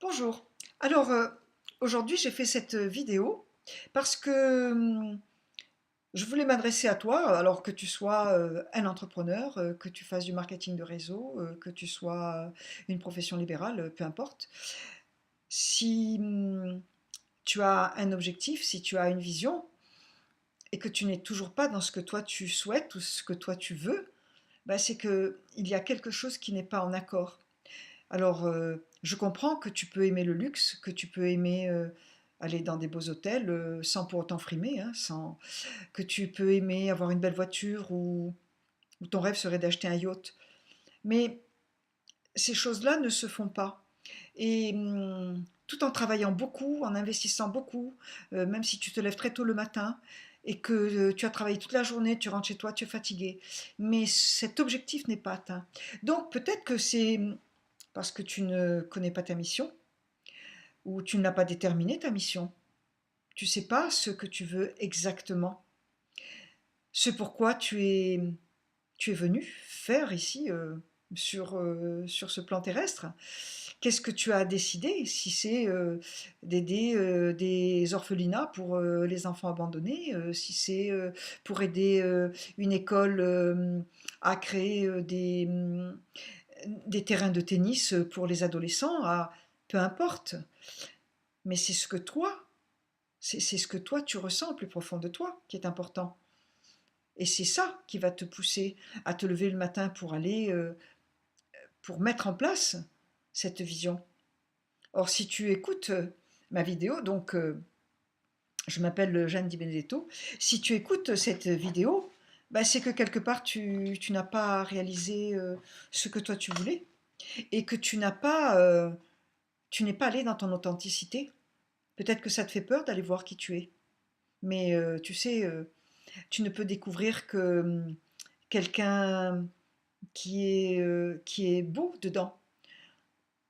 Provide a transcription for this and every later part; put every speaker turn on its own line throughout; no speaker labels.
Bonjour. Alors, aujourd'hui, j'ai fait cette vidéo parce que je voulais m'adresser à toi, alors que tu sois un entrepreneur, que tu fasses du marketing de réseau, que tu sois une profession libérale, peu importe. Si tu as un objectif, si tu as une vision et que tu n'es toujours pas dans ce que toi tu souhaites ou ce que toi tu veux, bah, c'est qu'il y a quelque chose qui n'est pas en accord. Alors, je comprends que tu peux aimer le luxe, que tu peux aimer, aller dans des beaux hôtels, sans pour autant frimer, hein, sans que tu peux aimer avoir une belle voiture ou ton rêve serait d'acheter un yacht. Mais ces choses-là ne se font pas et tout en travaillant beaucoup, en investissant beaucoup, même si tu te lèves très tôt le matin et que, tu as travaillé toute la journée, tu rentres chez toi, tu es fatigué. Mais cet objectif n'est pas atteint. Donc peut-être que c'est, parce que tu ne connais pas ta mission, ou tu n'as pas déterminé ta mission. Tu ne sais pas ce que tu veux exactement. Ce pourquoi tu es venu faire ici, sur ce plan terrestre. Qu'est-ce que tu as décidé? Si c'est d'aider des orphelinats pour les enfants abandonnés, si c'est pour aider une école à créer des terrains de tennis pour les adolescents, peu importe. Mais c'est ce que toi, c'est ce que toi tu ressens au plus profond de toi qui est important. Et c'est ça qui va te pousser à te lever le matin pour aller, pour mettre en place cette vision. Or, si tu écoutes ma vidéo, donc je m'appelle Jeanne Di Benedetto, si tu écoutes cette vidéo, bah, c'est que quelque part tu n'as pas réalisé ce que toi tu voulais et que tu n'es pas allé dans ton authenticité. Peut-être que ça te fait peur d'aller voir qui tu es. Mais tu sais, tu ne peux découvrir que quelqu'un qui est beau dedans.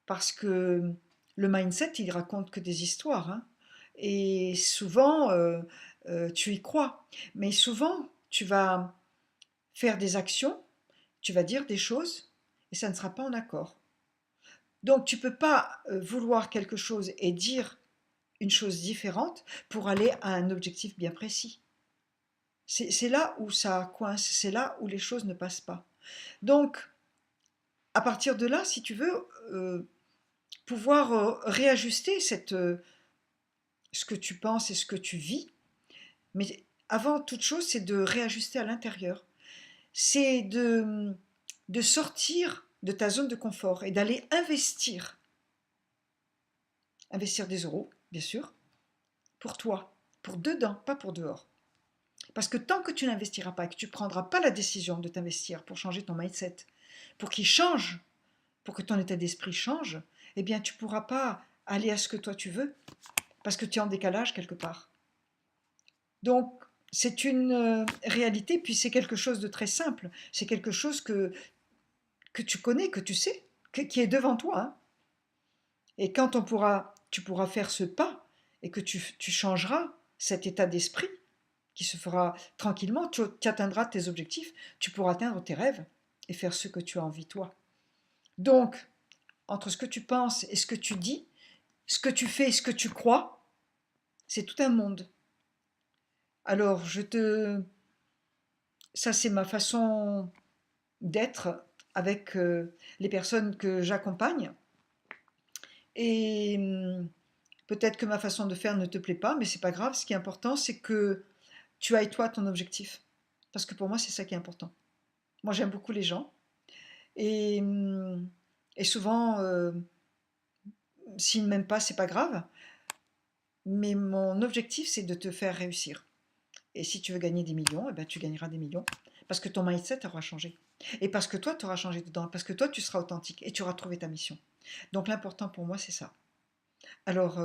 Parce que le mindset, il raconte que des histoires, hein. Et souvent, tu y crois. Mais souvent, tu vas faire des actions, tu vas dire des choses, et ça ne sera pas en accord. Donc, tu ne peux pas vouloir quelque chose et dire une chose différente pour aller à un objectif bien précis. C'est là où ça coince, c'est là où les choses ne passent pas. Donc, à partir de là, si tu veux, pouvoir réajuster ce que tu penses et ce que tu vis, mais avant toute chose, c'est de réajuster à l'intérieur. C'est de sortir de ta zone de confort et d'aller investir. Investir des euros, bien sûr, pour toi, pour dedans, pas pour dehors. Parce que tant que tu n'investiras pas et que tu ne prendras pas la décision de t'investir pour changer ton mindset, pour qu'il change, pour que ton état d'esprit change, eh bien tu ne pourras pas aller à ce que toi tu veux, parce que tu es en décalage quelque part. Donc c'est une réalité, puis c'est quelque chose de très simple, c'est quelque chose que tu connais, que tu sais, qui est devant toi, hein. Et quand tu pourras faire ce pas et que tu changeras cet état d'esprit qui se fera tranquillement, tu atteindras tes objectifs, tu pourras atteindre tes rêves et faire ce que tu as envie toi. Donc, entre ce que tu penses et ce que tu dis, ce que tu fais et ce que tu crois, c'est tout un monde. Alors, ça c'est ma façon d'être avec les personnes que j'accompagne. Et peut-être que ma façon de faire ne te plaît pas, mais c'est pas grave. Ce qui est important, c'est que tu ailles toi ton objectif. Parce que pour moi, c'est ça qui est important. Moi, j'aime beaucoup les gens. Et, et souvent, s'ils ne m'aiment pas, c'est pas grave. Mais mon objectif, c'est de te faire réussir. Et si tu veux gagner des millions, eh ben, tu gagneras des millions. Parce que ton mindset aura changé. Et parce que toi, tu auras changé dedans. Parce que toi, tu seras authentique et tu auras trouvé ta mission. Donc l'important pour moi, c'est ça. Alors,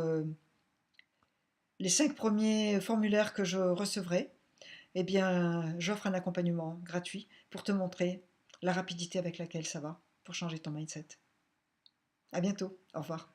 les 5 premiers formulaires que je recevrai, eh bien, j'offre un accompagnement gratuit pour te montrer la rapidité avec laquelle ça va pour changer ton mindset. À bientôt. Au revoir.